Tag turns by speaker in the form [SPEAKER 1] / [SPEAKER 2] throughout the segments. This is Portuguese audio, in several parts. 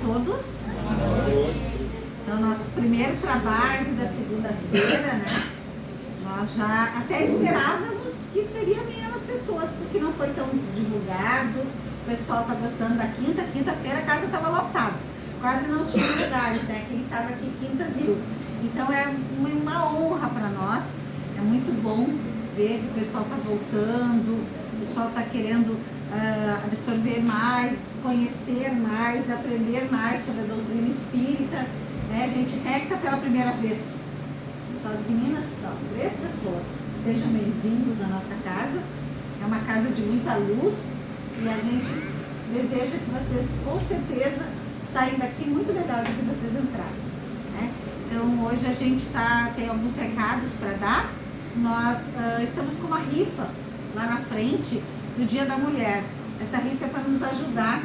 [SPEAKER 1] todos. Então, nosso primeiro trabalho da segunda-feira, né? Nós já até esperávamos que seria menos pessoas, porque não foi tão divulgado. O pessoal está gostando da quinta. Quinta-feira a casa estava lotada. Quase não tinha lugares, né? Quem sabe aqui quinta viu. Então é uma honra para nós. É muito bom ver que o pessoal está voltando, o pessoal está querendo absorver mais, conhecer mais, aprender mais sobre a doutrina espírita. Né? A gente recta pela primeira vez. Só as meninas são 3 pessoas. Sejam bem-vindos à nossa casa. É uma casa de muita luz e a gente deseja que vocês, com certeza, saiam daqui muito melhor do que vocês entraram. Né? Então, hoje a gente tem alguns recados para dar. Nós estamos com uma rifa lá na frente do Dia da Mulher. Essa rifa é para nos ajudar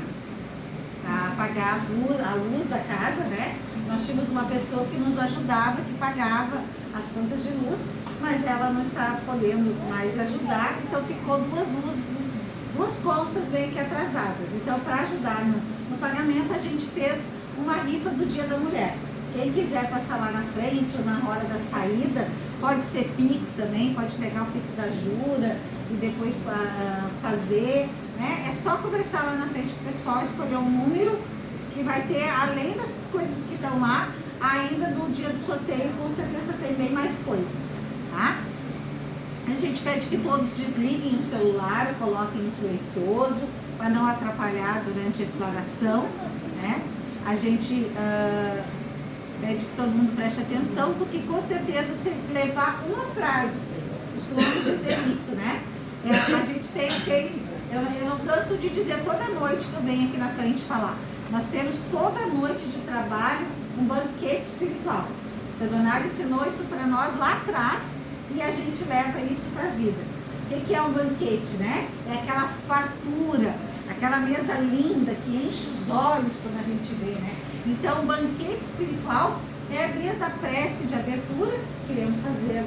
[SPEAKER 1] a pagar a luz da casa, né? Nós tínhamos uma pessoa que nos ajudava, que pagava as contas de luz, mas ela não está podendo mais ajudar, então ficou 2 contas meio que atrasadas. Então, para ajudar no pagamento, a gente fez uma rifa do Dia da Mulher. Quem quiser passar lá na frente ou na hora da saída, pode ser Pix também, pode pegar o Pix da Jura e depois fazer, né? É só conversar lá na frente com o pessoal, escolher um número que vai ter, além das coisas que estão lá, ainda no dia do sorteio, com certeza tem bem mais coisa, tá? A gente pede que todos desliguem o celular, coloquem no silencioso, para não atrapalhar durante a exploração, né? A gente pede que todo mundo preste atenção, porque com certeza se levar uma frase, costumamos dizer isso, né? A gente tem aquele, eu não canso de dizer toda noite que eu venho aqui na frente falar, nós temos toda noite de trabalho um banquete espiritual. O Sedonário ensinou isso para nós lá atrás e a gente leva isso para a vida. O que é um banquete, né? É aquela fartura, aquela mesa linda que enche os olhos quando a gente vê, né? Então, o banquete espiritual é desde a prece de abertura, que iremos fazer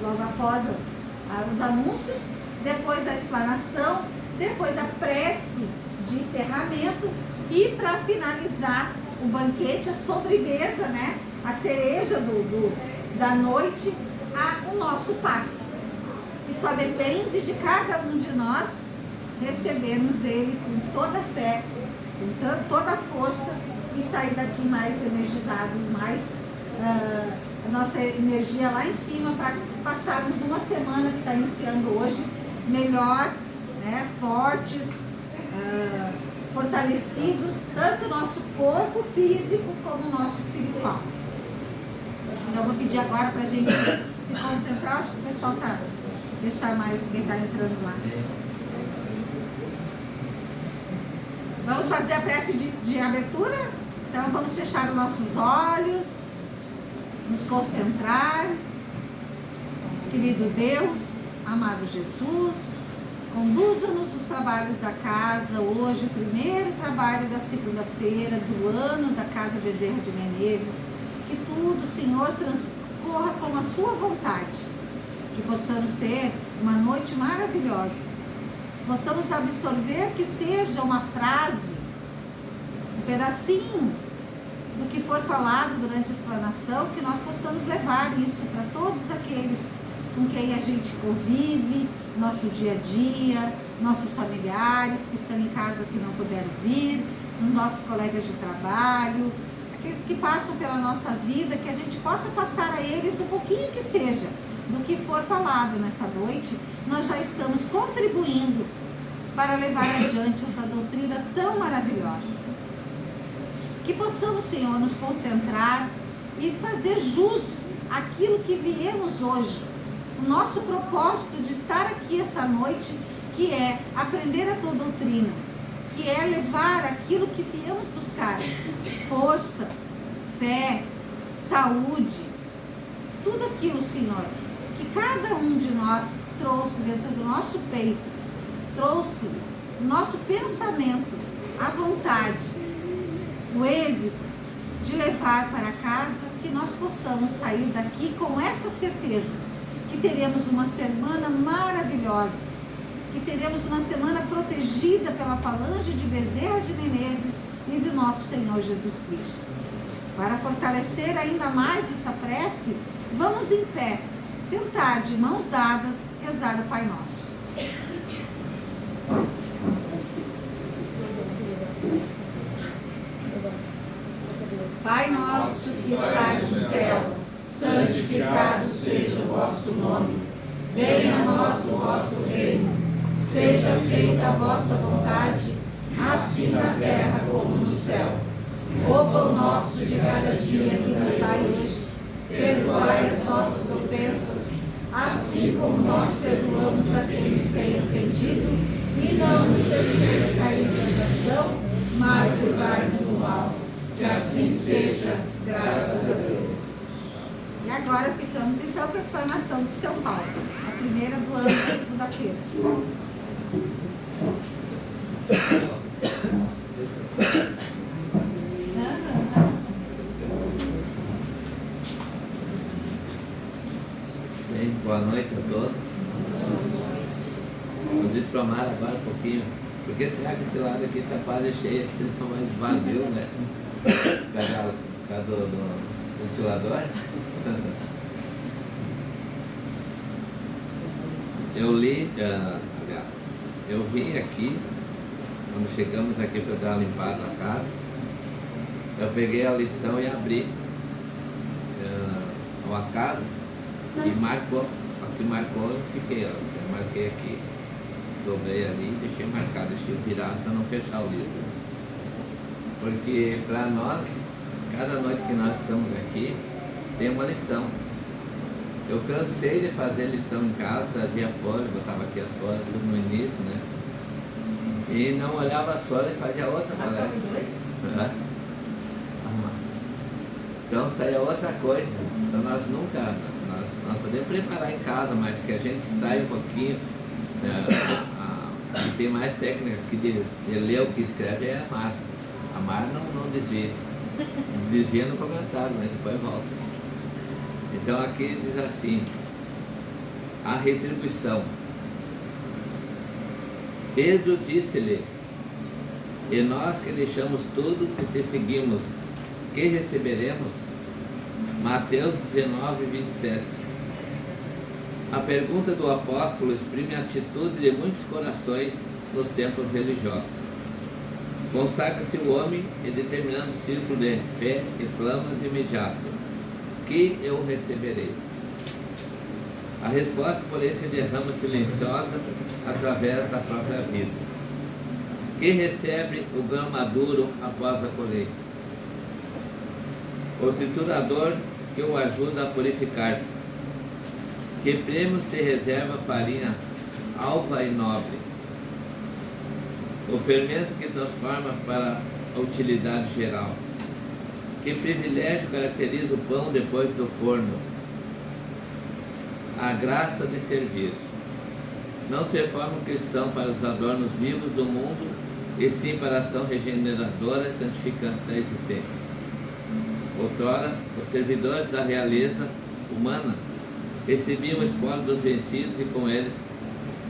[SPEAKER 1] logo após os anúncios, depois a explanação, depois a prece de encerramento e, para finalizar o banquete, a sobremesa, né? A cereja da noite, o nosso passe. E só depende de cada um de nós recebermos ele com toda a fé, com toda a força e sair daqui mais energizados, mais a nossa energia lá em cima para passarmos uma semana que está iniciando hoje melhor, né, fortes, fortalecidos, tanto o nosso corpo físico como o nosso espiritual. Então eu vou pedir agora para a gente se concentrar, acho que o pessoal deixar mais quem está entrando lá. Vamos fazer a prece de abertura? Então vamos fechar os nossos olhos, nos concentrar. Querido Deus, amado Jesus, conduza-nos os trabalhos da casa, hoje o primeiro trabalho da segunda-feira do ano da Casa Bezerra de Menezes. Que tudo, Senhor, transcorra com a sua vontade. Que possamos ter uma noite maravilhosa. Que possamos absorver, que seja uma frase, um pedacinho do que for falado durante a explanação, que nós possamos levar isso para todos aqueles com quem a gente convive, nosso dia a dia, nossos familiares que estão em casa que não puderam vir, os nossos colegas de trabalho, aqueles que passam pela nossa vida, que a gente possa passar a eles um pouquinho que seja do que for falado nessa noite. Nós já estamos contribuindo para levar adiante essa doutrina tão maravilhosa. Que possamos, Senhor, nos concentrar e fazer jus àquilo que viemos hoje. O nosso propósito de estar aqui essa noite, que é aprender a tua doutrina, que é levar aquilo que viemos buscar, força, fé, saúde, tudo aquilo, Senhor, que cada um de nós trouxe dentro do nosso peito, trouxe o nosso pensamento, a vontade, o êxito de levar para casa, que nós possamos sair daqui com essa certeza, que teremos uma semana maravilhosa, que teremos uma semana protegida pela falange de Bezerra de Menezes e do nosso Senhor Jesus Cristo. Para fortalecer ainda mais essa prece, vamos em pé, tentar de mãos dadas rezar o Pai Nosso. Pai nosso que estais no céu, santificado seja o vosso nome. Venha a nós o vosso reino. Seja feita a vossa vontade, assim na terra como no céu. O pão nosso de cada dia que nos dai hoje. Perdoai as nossas ofensas, assim como nós perdoamos a quem nos tem ofendido. E não nos deixeis cair em tentação, mas livrai-nos do mal. Que assim seja, graças a Deus. E agora ficamos então com a explanação de São Paulo, a primeira do ano da segunda-feira.
[SPEAKER 2] Bem, boa noite a todos. Eu disse para a Mara agora um pouquinho, porque será que esse lado aqui está quase cheio, está mais vazio, né? Por causa do ventilador. Eu li, aliás, eu vim aqui, quando chegamos aqui para dar uma limpada na casa, eu peguei a lição e abri ao acaso e marcou, aqui marcou, eu fiquei, eu marquei aqui, dobrei ali e deixei marcado, deixei virado para não fechar o livro. Porque para nós, cada noite que nós estamos aqui, tem uma lição. Eu cansei de fazer lição em casa, trazia folha, botava aqui as folhas, tudo no início, né? E não olhava as folhas e fazia outra palestra. Então saía outra coisa. Então nós nunca, nós podemos preparar em casa, mas que a gente saia um pouquinho, que tem mais técnica que de ler o que escreve é a Mara. A Mara não desvia. Desvia no comentário, mas depois volta. Então aqui diz assim, a retribuição. Pedro disse-lhe, e nós que deixamos tudo e te seguimos, que receberemos? Mateus 19, 27. A pergunta do apóstolo exprime a atitude de muitos corações nos tempos religiosos. Consagra-se o homem e determinando o círculo de fé e clama de imediato, que eu receberei. A resposta, porém, se derrama silenciosa através da própria vida. Que recebe o grão maduro após a colheita? O triturador que o ajuda a purificar-se. Que prêmio se reserva a farinha alva e nobre? O fermento que transforma para a utilidade geral. Que privilégio caracteriza o pão depois do forno? A graça de servir. Não se forma um cristão para os adornos vivos do mundo, e sim para a ação regeneradora e santificante da existência. Outrora, os servidores da realeza humana recebiam o espólio dos vencidos e com eles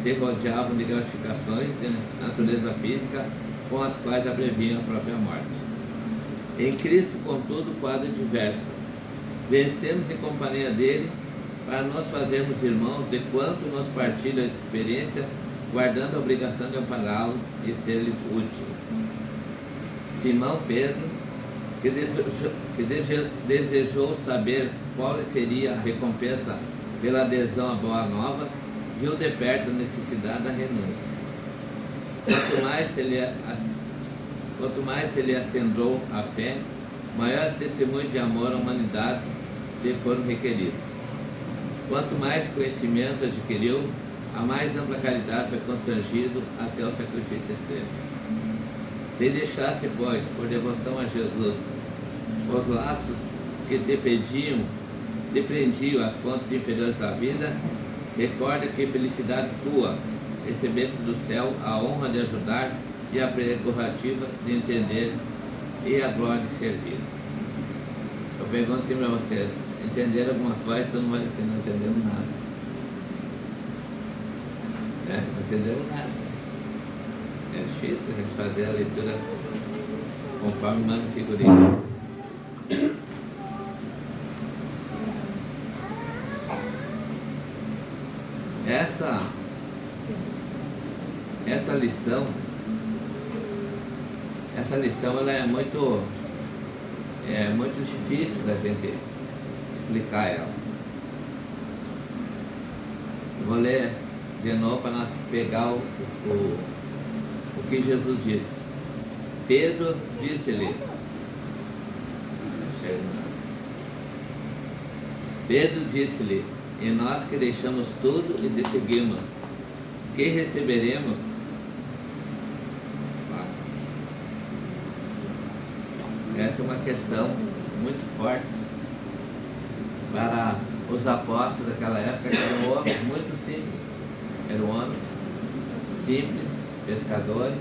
[SPEAKER 2] se rodeavam de gratificações de natureza física com as quais abreviam a própria morte. Em Cristo, contudo, o quadro é diverso. Vencemos em companhia dele para nos fazermos irmãos de quanto nos partilha a experiência, guardando a obrigação de ampará-los e ser-lhes útil. Simão Pedro, que desejou saber qual seria a recompensa pela adesão à Boa Nova, viu de perto a necessidade da renúncia. Quanto mais ele acendou a fé, maiores testemunhos de amor à humanidade lhe foram requeridos. Quanto mais conhecimento adquiriu, a mais ampla caridade foi constrangido até o sacrifício extremo. Se deixaste, pois, por devoção a Jesus, os laços que te prendiam as fontes inferiores da vida, recorda que felicidade tua recebeste do céu a honra de ajudar e a prerrogativa de entender e a glória de servir. Eu pergunto assim para vocês, entenderam alguma coisa? Todo mundo vai dizer, não entendemos nada. entendemos nada. É difícil a gente fazer a leitura conforme manda o figurino. Essa lição ela é muito difícil da gente explicar ela. Vou ler de novo para nós pegar o que Jesus disse. Pedro disse-lhe, e nós que deixamos tudo e te seguimos, que receberemos? Essa é uma questão muito forte para os apóstolos daquela época, que eram homens muito simples. Eram homens simples, pescadores,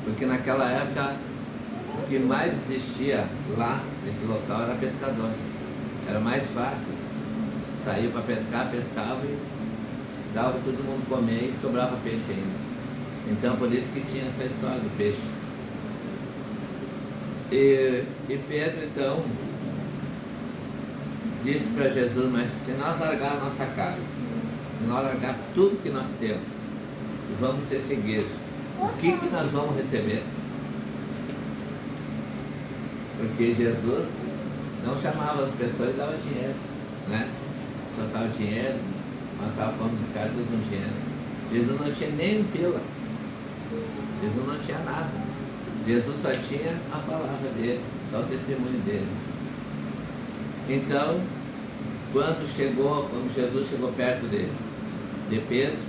[SPEAKER 2] porque naquela época o que mais existia lá nesse local era pescadores. Era mais fácil. Saía para pescar, pescava e dava para todo mundo comer e sobrava peixe ainda. Então por isso que tinha essa história do peixe. E Pedro então disse para Jesus, mas se nós largar a nossa casa, se nós largar tudo que nós temos e vamos te seguir, o que nós vamos receber? Porque Jesus não chamava as pessoas e dava dinheiro, né? Só dava dinheiro, matava a fome dos caras tudo com dinheiro. Jesus não tinha nem um pila, Jesus não tinha nada. Jesus só tinha a palavra dele, só o testemunho dele. Então, quando Jesus chegou perto de Pedro,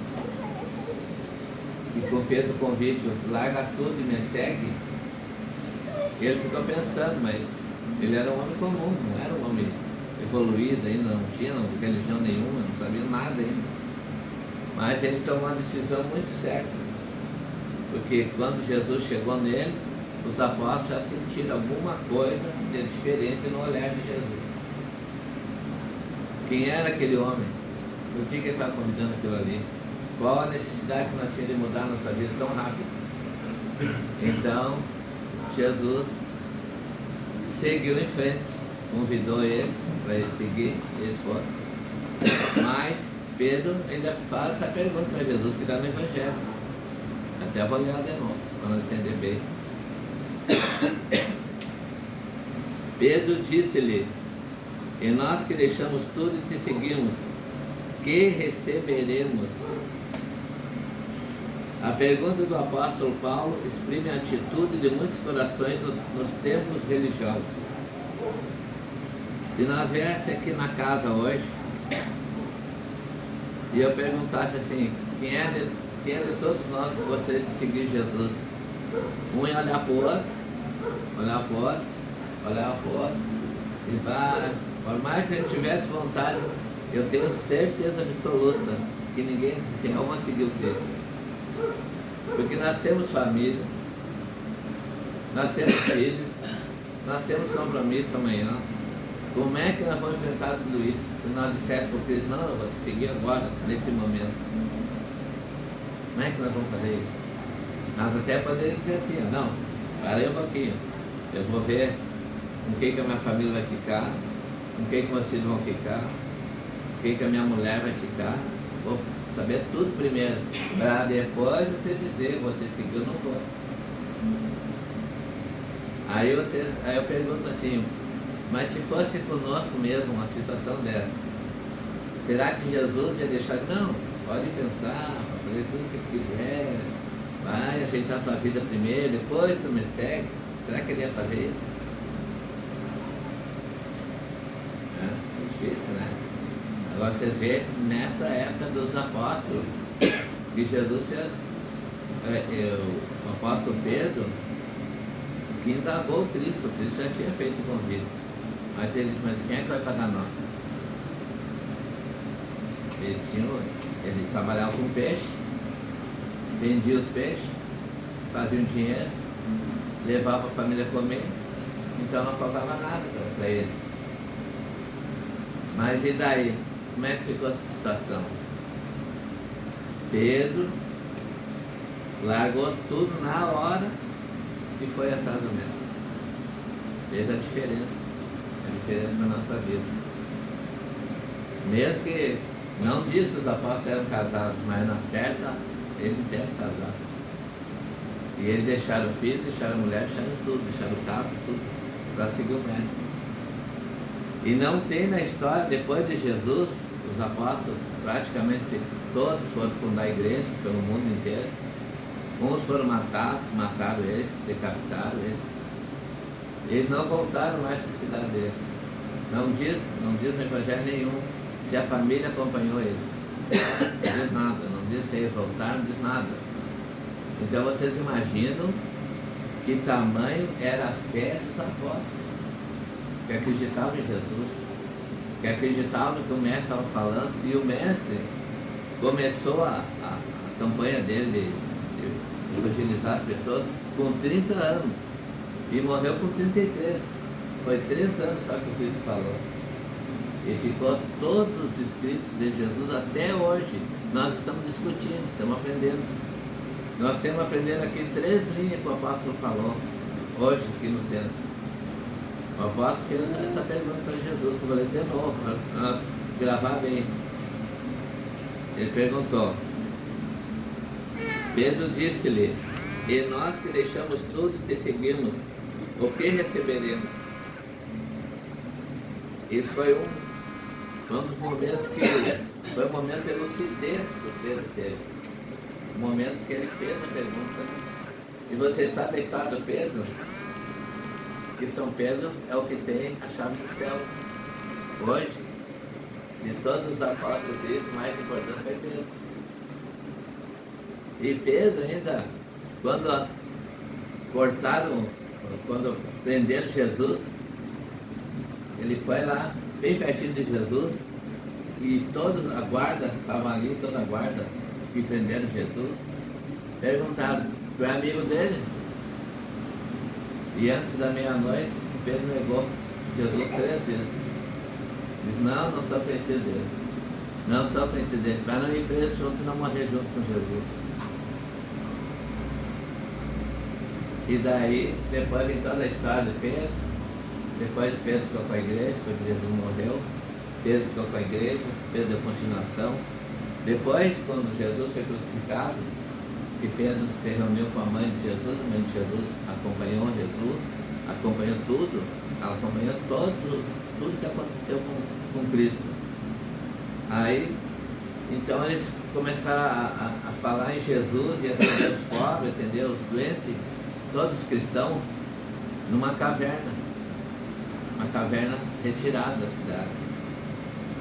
[SPEAKER 2] e fez o convite, larga tudo e me segue, ele ficou pensando, mas ele era um homem comum, não era um homem evoluído ainda, não tinha religião nenhuma, não sabia nada ainda. Mas ele tomou uma decisão muito certa. Porque quando Jesus chegou neles, os apóstolos já sentiram alguma coisa de diferente no olhar de Jesus. Quem era aquele homem? Por que ele estava convidando aquilo ali? Qual a necessidade que nós tínhamos de mudar nossa vida tão rápido? Então, Jesus seguiu em frente, convidou eles para eles seguir, e eles foram. Mas Pedro ainda faz essa pergunta para Jesus, que está no Evangelho. Até vou ler de novo, para não entender bem. Pedro disse-lhe, e nós que deixamos tudo e te seguimos, que receberemos? A pergunta do apóstolo Paulo exprime a atitude de muitos corações nos tempos religiosos. Se nós viéssemos aqui na casa hoje e eu perguntasse assim, quem é de todos nós que gostaria de seguir Jesus? Um ia olhar para o outro, olhar para o outro, olhar para o outro, e vai, por mais que a gente tivesse vontade, eu tenho certeza absoluta que ninguém disse assim, eu vou seguir o Cristo. Porque nós temos família, nós temos filho, nós temos compromisso amanhã. Como é que nós vamos enfrentar tudo isso? Se nós disséssemos para o Cristo, não, eu vou te seguir agora, nesse momento. Como é que nós vamos fazer isso? Nós até poderíamos dizer assim, não, para aí um pouquinho, eu vou ver com quem que a minha família vai ficar, com quem que meus filhos vão ficar, com quem que a minha mulher vai ficar, vou saber tudo primeiro, para depois eu te dizer, vou te seguir ou não vou. Aí eu pergunto assim, mas se fosse conosco mesmo uma situação dessa, será que Jesus ia deixar? Não, pode pensar, pode fazer tudo o que quiser, vai ajeitar a tua vida primeiro, depois tu me segue. Será que ele ia fazer isso? É difícil, né? Agora você vê nessa época dos apóstolos que Jesus fez, o apóstolo Pedro, que indagou o Cristo já tinha feito o convite. Mas ele disse, mas quem é que vai pagar nós? Ele trabalhava com peixe, vendia os peixes, fazia um dinheiro, levava a família a comer, então não faltava nada para ele. Mas e daí? Como é que ficou essa situação? Pedro Largou tudo na hora e foi atrás do mestre. Veja a diferença na nossa vida. Mesmo que não disse os apóstolos eram casados, mas na certa eles eram casados. E eles deixaram o filho, deixaram a mulher, deixaram tudo, deixaram o caso, tudo, para seguir o mestre. E não tem na história, depois de Jesus, os apóstolos, praticamente todos foram fundar igrejas pelo mundo inteiro. Uns foram matados, mataram eles, decapitaram eles. Eles não voltaram mais para a cidade deles. Não diz no evangelho nenhum se a família acompanhou eles. Não diz nada, não diz se eles voltaram, não diz nada. Então vocês imaginam que tamanho era a fé dos apóstolos, que acreditavam em Jesus, que acreditavam no que o mestre estava falando, e o mestre começou a campanha dele de evangelizar as pessoas com 30 anos e morreu com 33. Foi 3 anos só que o Cristo falou. E ficou todos os escritos de Jesus até hoje. Nós estamos discutindo, estamos aprendendo. Nós estamos aprendendo aqui 3 linhas que o apóstolo falou hoje aqui no centro. O apóstolo fez essa pergunta para Jesus, que eu vou ler de novo, para nós gravar bem. Ele perguntou, Pedro disse-lhe, e nós que deixamos tudo e te seguimos, o que receberemos? Isso foi um dos momentos que foi um momento de lucidez que o Pedro teve. O momento que ele fez a pergunta. E vocês sabem a história do Pedro? Que São Pedro é o que tem a chave do céu. Hoje, de todos os apóstolos de Cristo, o mais importante foi Pedro. E Pedro ainda, quando prenderam Jesus, ele foi lá, bem pertinho de Jesus, e toda a guarda, estava ali, toda a guarda que prenderam Jesus, perguntaram, tu é amigo dele? E antes da meia-noite, Pedro negou Jesus 3 vezes. Diz, não sou conhecido dele. Não sou conhecido dele, para não ir preso junto e não morrer junto com Jesus. E daí, depois vem toda a história de Pedro. Depois Pedro ficou com a igreja, porque Jesus morreu. Pedro ficou com a igreja, Pedro deu continuação. Depois, quando Jesus foi crucificado, que Pedro se reuniu com a mãe de Jesus, a mãe de Jesus acompanhou Jesus, acompanhou tudo, ela acompanhou tudo que aconteceu com Cristo. Aí, então eles começaram a falar em Jesus e atender os pobres, atender os doentes, todos os cristãos, numa caverna. Uma caverna retirada da cidade.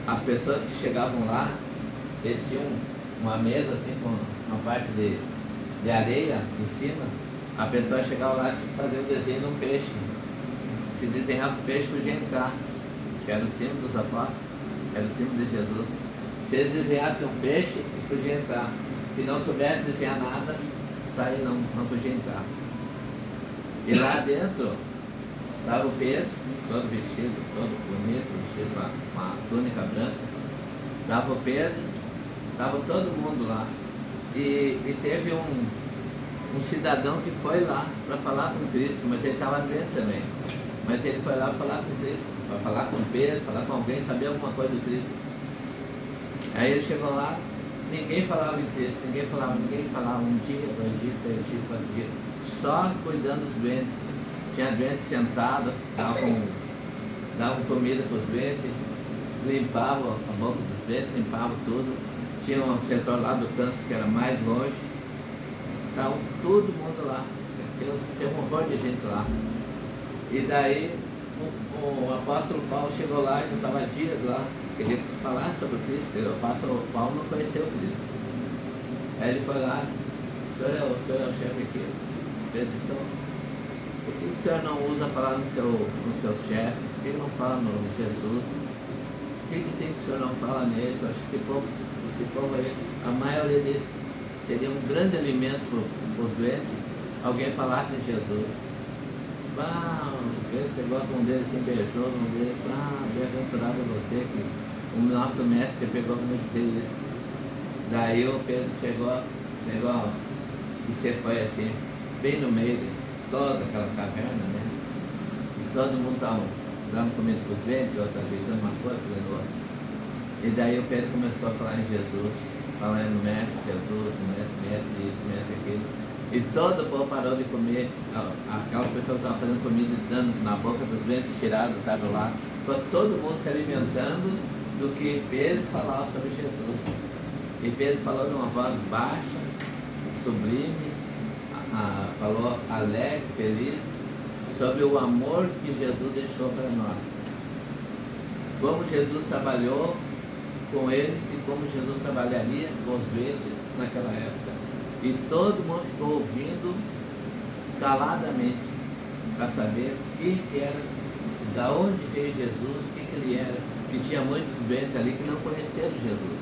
[SPEAKER 2] As pessoas que chegavam lá, eles tinham uma mesa assim com uma parte de areia em cima. A pessoa chegava lá e tinha que fazer o desenho de um peixe. Se desenhava o peixe, podia entrar, que era o símbolo dos apóstolos, era o símbolo de Jesus. Se eles desenhassem um peixe, eles podiam entrar. Se não soubesse desenhar nada, sair não podia entrar. E lá dentro estava o Pedro, todo vestido, todo bonito, vestido com uma túnica branca. Estava o Pedro, estava todo mundo lá. E teve um cidadão que foi lá para falar com Cristo, mas ele estava doente também. Mas ele foi lá para falar com Cristo, para falar com Pedro, falar com alguém, saber alguma coisa do Cristo. Aí ele chegou lá, ninguém falava em Cristo, ninguém falava um dia, 2 dias, 3 dias, 4 dias, só cuidando dos doentes. Tinha doente sentado, davam comida para os doentes, limpavam a boca dos doentes, limpavam tudo. Tinha um setor lá do câncer que era mais longe. Então, todo mundo lá. Tem um horror de gente lá. E daí, o apóstolo Paulo chegou lá, já estava dias lá, queria falar sobre o Cristo, porque o apóstolo Paulo não conheceu o Cristo. Aí ele foi lá, o senhor é o chefe aqui, presidente. Por que o senhor não usa falar no seu chefe? Por que não fala no nome de Jesus? O que tem que o senhor não fala nele? Eu acho que esse povo aí, a maioria deles seria um grande alimento para os doentes, alguém falasse em Jesus. Pedro pegou a mão dele assim, beijou a mão dele, bem-aventurado você, que o nosso mestre pegou para me dizer isso. Daí o Pedro chegou E você foi assim, bem no meio de toda aquela caverna, né? E todo mundo estava dando comida para os doentes, outro ajeitando uma coisa, fazendo outra. E daí o Pedro começou a falar em Jesus, falando no Mestre Jesus, mestre isso, mestre aquilo. E todo o povo parou de comer, aquelas pessoas que estavam fazendo comida e dando na boca dos doentes, tiraram, estavam lá. Ficou todo mundo se alimentando do que Pedro falava sobre Jesus. E Pedro falou numa voz baixa, sublime, falou alegre, feliz, sobre o amor que Jesus deixou para nós. Como Jesus trabalhou com eles e como Jesus trabalharia com os doentes naquela época. E todo mundo ficou ouvindo caladamente para saber o que era, da onde veio Jesus, o que ele era, que tinha muitos doentes ali que não conheceram Jesus.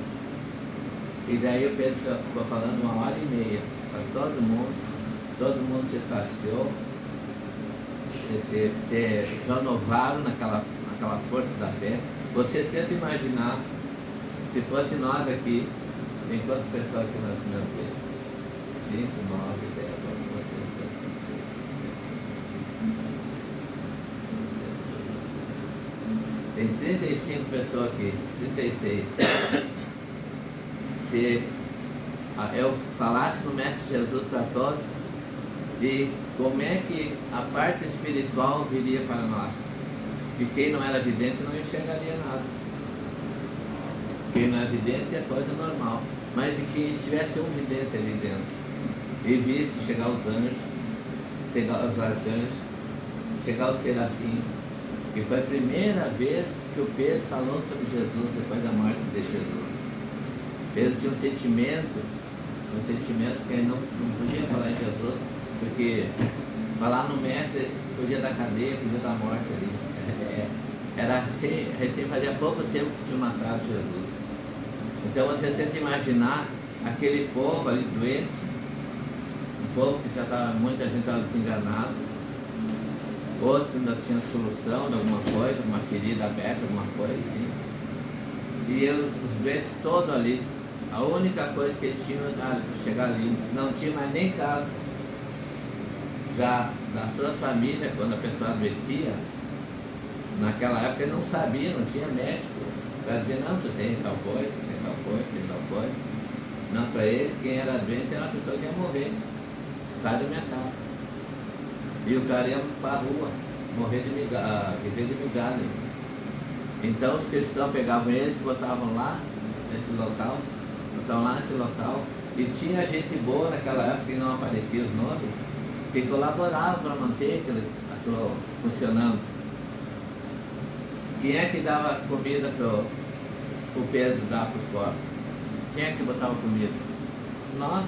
[SPEAKER 2] E daí o Pedro ficou falando 1h30 para todo mundo se saciou, se renovaram naquela força da fé. Vocês tentam imaginar, se fosse nós aqui, tem quantas pessoas aqui nós vemos? 5, 9, 10, 11, 12, tem 35 pessoas aqui, 36. Se eu falasse no Mestre Jesus para todos, e como é que a parte espiritual viria para nós? E quem não era vidente não enxergaria nada. Quem não é vidente é coisa normal. Mas e que tivesse um vidente ali dentro e visse chegar os anjos, chegar os arcanjos, chegar os serafins, que foi a primeira vez que o Pedro falou sobre Jesus depois da morte de Jesus. Pedro tinha um sentimento que ele não podia falar em Jesus, porque falar no Mestre podia dar cadeia, podia dar morte ali. Era recém fazia pouco tempo que tinha matado Jesus. Então você tenta imaginar aquele povo ali doente, um povo que já estava, muita gente estava desenganada, outros ainda tinham solução de alguma coisa, uma ferida aberta, alguma coisa assim. E os doentes todos ali, a única coisa que eles tinham era chegar ali, não tinha mais nem casa. Já das suas famílias, quando a pessoa adoecia, naquela época ele não sabia, não tinha médico para dizer, não, tu tem tal coisa, tem tal coisa, tem tal coisa. Não, para eles, quem era doente era uma pessoa que ia morrer. Sai da minha casa. E o cara ia para a rua, morrer de viver de migalhas. Então os cristãos pegavam eles, botavam lá, nesse local, e tinha gente boa naquela época que não aparecia os nomes, que colaborava para manter aquilo funcionando. Quem é que dava comida para o Pedro dar para os corpos? Quem é que botava comida? Nós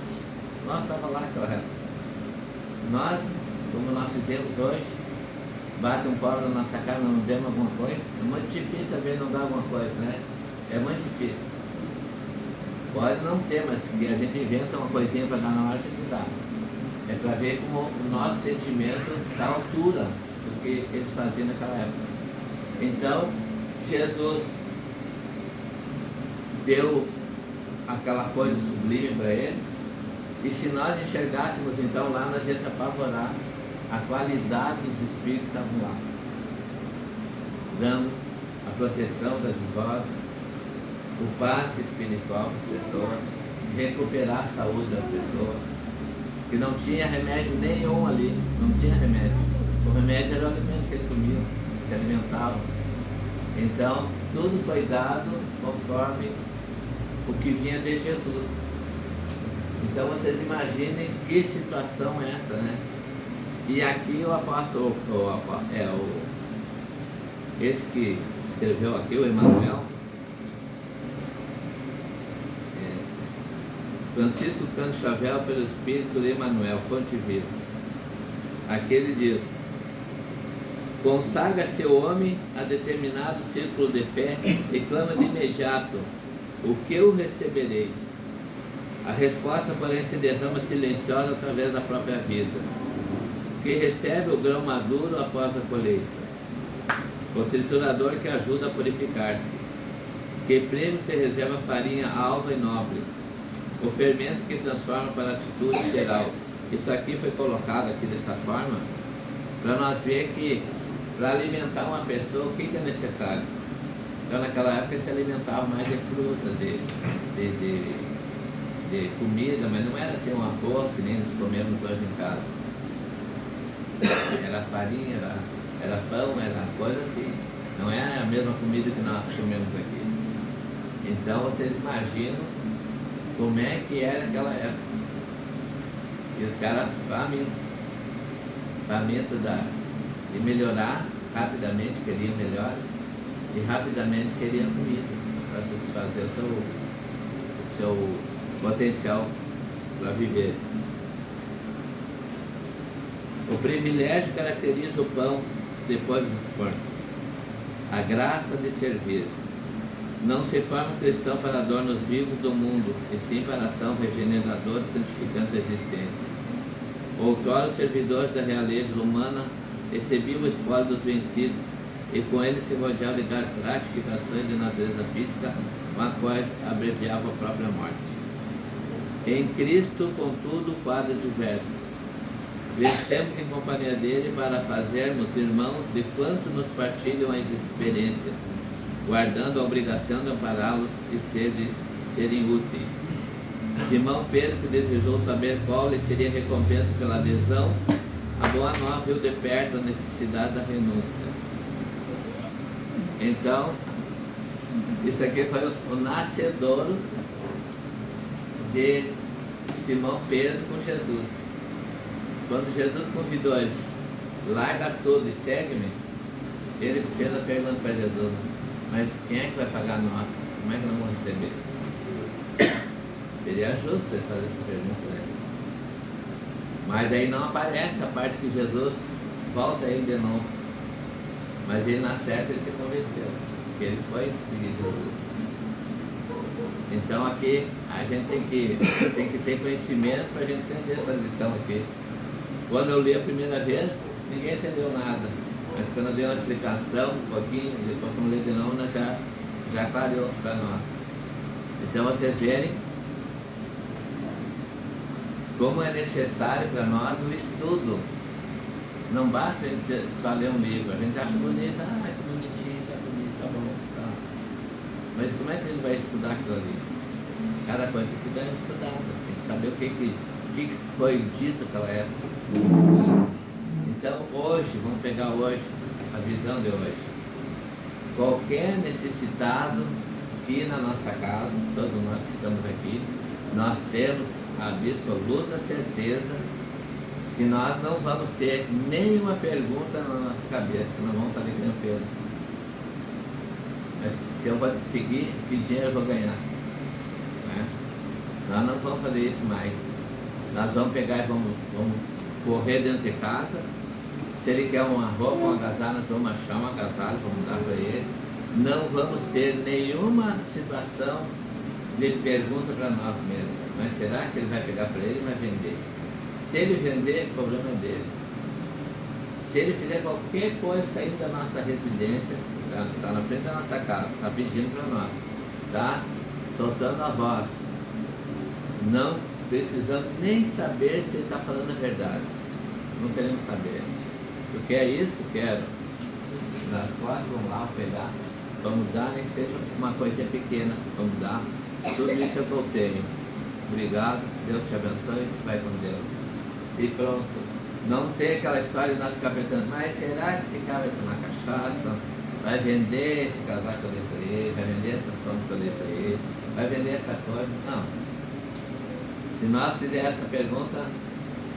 [SPEAKER 2] estávamos lá naquela época. Nós, como nós fizemos hoje, bate um pobre na nossa cara, não demos alguma coisa. É muito difícil saber não dar alguma coisa, né? É muito difícil. Pode não ter, mas se a gente inventa uma coisinha para dar na hora, a gente dá. É para ver como o nosso sentimento está à altura do que eles faziam naquela época. Então, Jesus deu aquela coisa sublime para eles, e se nós enxergássemos então lá, nós íamos apavorar a qualidade dos espíritos que estavam lá, dando a proteção das vozes, o passe espiritual para as pessoas, recuperar a saúde das pessoas, que não tinha remédio nenhum ali, não tinha remédio. O remédio era o alimento que eles comiam, se alimentavam. Então, tudo foi dado conforme o que vinha de Jesus. Então, vocês imaginem que situação é essa, né? E aqui o apóstolo, esse que escreveu aqui, o Emmanuel, Francisco Cândido Xavier, pelo Espírito de Emmanuel, fonte viva. Aqui ele diz: consagra-se o homem a determinado círculo de fé e clama de imediato: o que eu receberei? A resposta, porém, se derrama silenciosa através da própria vida, que recebe o grão maduro após a colheita, o triturador que ajuda a purificar-se, que prêmio se reserva farinha alva e nobre, O fermento que transforma para a atitude geral. Isso aqui foi colocado aqui dessa forma para nós ver que para alimentar uma pessoa, o que é necessário? Então naquela época se alimentava mais de fruta, de comida, mas não era assim um arroz que nem nós comemos hoje em casa. Era farinha, era pão, era coisa assim. Não é a mesma comida que nós comemos aqui. Então vocês imaginam como é que era aquela época. E os caras famintos de melhorar rapidamente, queriam melhor e rapidamente queriam comida para satisfazer o seu potencial para viver. O privilégio caracteriza o pão depois dos fornos. A graça de servir. Não se forma um cristão para adornos vivos do mundo, e sim para ação regeneradora e santificante da existência. Outrora os servidores da realeza humana recebiam o espólio dos vencidos, e com ele se rodeavam de gratificações de natureza física, com a quais abreviava a própria morte. Em Cristo, contudo, o quadro é diverso. Vencemos em companhia dele para fazermos irmãos de quanto nos partilham a experiência, guardando a obrigação de ampará-los e serem úteis. Simão Pedro, que desejou saber qual lhe seria a recompensa pela adesão, a boa nova viu de perto a necessidade da renúncia. Então, isso aqui foi o nascedouro de Simão Pedro com Jesus. Quando Jesus convidou eles, larga tudo e segue-me, ele fez a pergunta para Jesus: mas quem é que vai pagar nós? Como é que nós vamos receber? Seria justo você fazer essa pergunta, né? Mas aí não aparece a parte que Jesus volta ele de novo. Mas ele na certa ele se convenceu, que ele foi seguir Jesus. Então aqui a gente tem que ter conhecimento para a gente entender essa lição aqui. Quando eu li a primeira vez, ninguém entendeu nada. Mas quando eu dei uma explicação, um pouquinho, depois como ler de novo, já clareou para nós. Então vocês verem como é necessário para nós o estudo. Não basta a gente só ler um livro, a gente acha bonito, que bonitinho, tá bonito, tá bom, tá. Mas como é que a gente vai estudar aquilo ali? Cada coisa tem que dar estudada, tem que saber o que foi dito naquela época. Então hoje, vamos pegar hoje, a visão de hoje. Qualquer necessitado aqui na nossa casa, todos nós que estamos aqui, nós temos a absoluta certeza que nós não vamos ter nenhuma pergunta na nossa cabeça, não vamos fazer que nem Pedro. Mas se eu vou seguir, que dinheiro eu vou ganhar? Né? Nós não vamos fazer isso mais. Nós vamos pegar e vamos correr dentro de casa. Se ele quer uma roupa, um agasalho, nós vamos achar um agasalho, vamos dar para ele. Não vamos ter nenhuma situação de pergunta para nós mesmos. Mas será que ele vai pegar para ele e vai vender? Se ele vender, o problema é dele. Se ele fizer qualquer coisa saindo da nossa residência, está na frente da nossa casa, está pedindo para nós, está soltando a voz, não precisamos nem saber se ele está falando a verdade. Não queremos saber. Tu quer isso? Quero. Nós quatro vamos lá pegar, vamos dar, nem que seja uma coisa pequena, vamos dar. Tudo isso é o que eu tenho. Obrigado, Deus te abençoe, vai com Deus. E pronto. Não tem aquela história de nós ficar pensando, mas será que esse cara vai tomar cachaça? Vai vender esse casaco que eu dei para ele? Vai vender essas coisas que eu dei para ele? Vai vender essa coisa? Não. Se nós fizermos essa pergunta,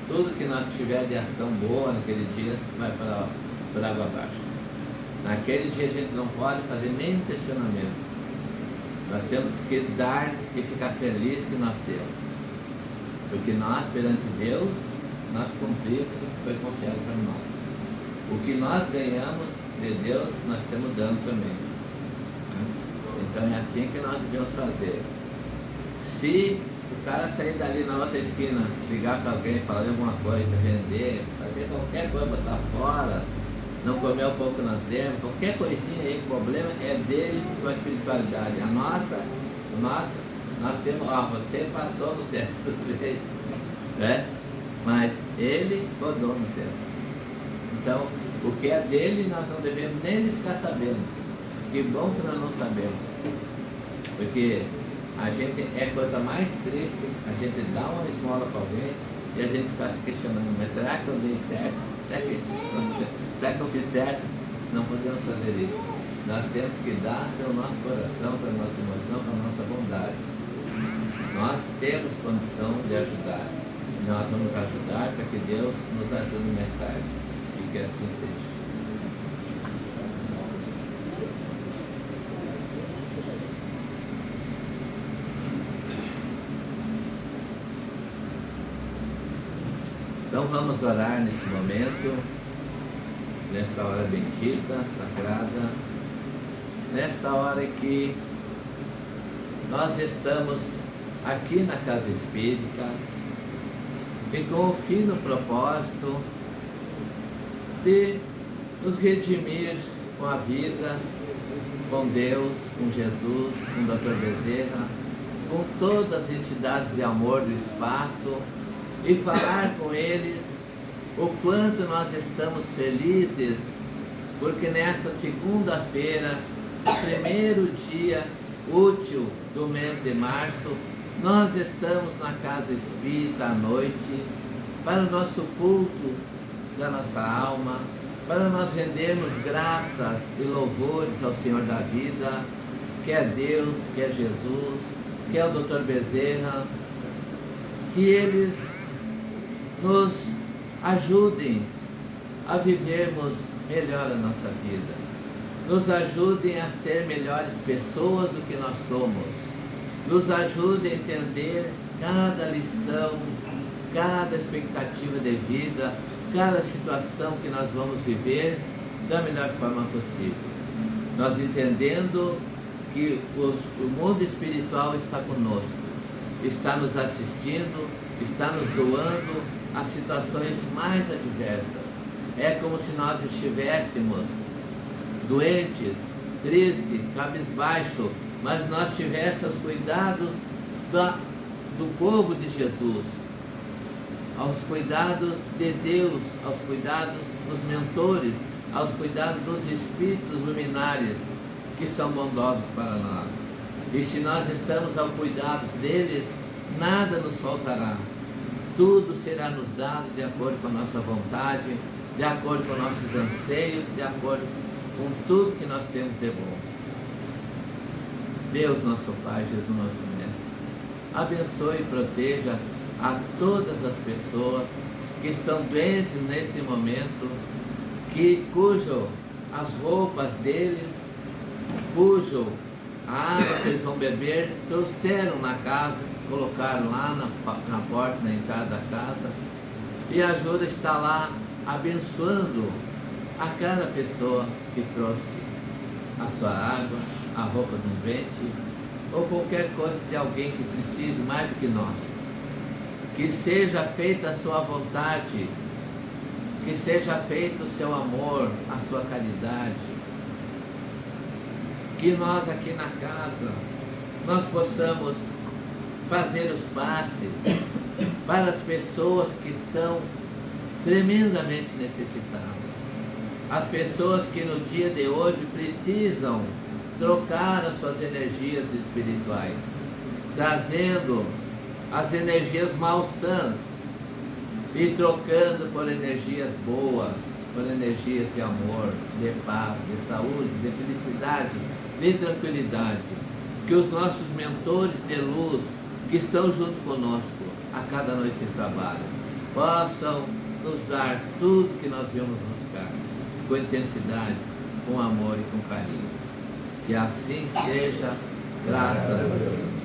[SPEAKER 2] tudo que nós tiver de ação boa naquele dia vai para água abaixo. Naquele dia a gente não pode fazer nenhum questionamento. Nós temos que dar e ficar feliz que nós temos. Porque nós, perante Deus, nós cumprimos o que foi confiado para nós. O que nós ganhamos de Deus, nós estamos dando também. Então é assim que nós devemos fazer. Se o cara sair dali na outra esquina, ligar para alguém, falar alguma coisa, vender, fazer qualquer coisa, botar fora, não comer o pouco que nós demos, qualquer coisinha aí, o problema é dele com a espiritualidade. A nossa Nós temos, você passou no teste, né? Mas ele rodou no teste. Então, o que é dele, nós não devemos nem ficar sabendo. Que bom que nós não sabemos. Porque a gente é coisa mais triste, a gente dá uma esmola para alguém e a gente ficar se questionando, mas será que eu dei certo? Será que eu fiz certo? Não podemos fazer isso. Nós temos que dar pelo nosso coração, pela nossa emoção, pela nossa bondade. Nós temos condição de ajudar. Nós vamos ajudar para que Deus nos ajude mais tarde. E que assim seja. Então vamos orar nesse momento, nesta hora bendita, sagrada, nesta hora que nós estamos aqui na Casa Espírita e com o fino propósito de nos redimir com a vida, com Deus, com Jesus, com o Dr. Bezerra, com todas as entidades de amor do espaço, e falar com eles o quanto nós estamos felizes, porque nesta segunda-feira, primeiro dia útil do mês de março, nós estamos na Casa Espírita à noite, para o nosso culto da nossa alma, para nós rendermos graças e louvores ao Senhor da vida, que é Deus, que é Jesus, que é o Dr. Bezerra, que eles nos ajudem a vivermos melhor a nossa vida, nos ajudem a ser melhores pessoas do que nós somos, nos ajudem a entender cada lição, cada expectativa de vida, cada situação que nós vamos viver da melhor forma possível. Nós entendendo que o mundo espiritual está conosco, está nos assistindo, está nos doando as situações mais adversas. É como se nós estivéssemos doentes, tristes, cabisbaixo, mas nós tivéssemos cuidados do povo de Jesus, aos cuidados de Deus, aos cuidados dos mentores, aos cuidados dos espíritos luminares que são bondosos para nós. E se nós estamos aos cuidados deles, nada nos faltará. Tudo será nos dado de acordo com a nossa vontade, de acordo com nossos anseios, de acordo com tudo que nós temos de bom. Deus, nosso Pai, Jesus, nosso Mestre, abençoe e proteja a todas as pessoas que estão doentes neste momento, cujo as roupas deles, cujo a água que eles vão beber, trouxeram na casa, colocaram lá na porta, na entrada da casa, e a ajuda está lá abençoando a cada pessoa que trouxe a sua água, a roupa de um doente, ou qualquer coisa de alguém que precise mais do que nós. Que seja feita a sua vontade, que seja feito o seu amor, a sua caridade, que nós aqui na casa, nós possamos fazer os passes para as pessoas que estão tremendamente necessitadas, as pessoas que no dia de hoje precisam trocar as suas energias espirituais, trazendo as energias malsãs e trocando por energias boas, por energias de amor, de paz, de saúde, de felicidade, de tranquilidade. Que os nossos mentores de luz que estão junto conosco a cada noite de trabalho possam nos dar tudo que nós viemos buscar, com intensidade, com amor e com carinho. Que assim seja, graças a Deus.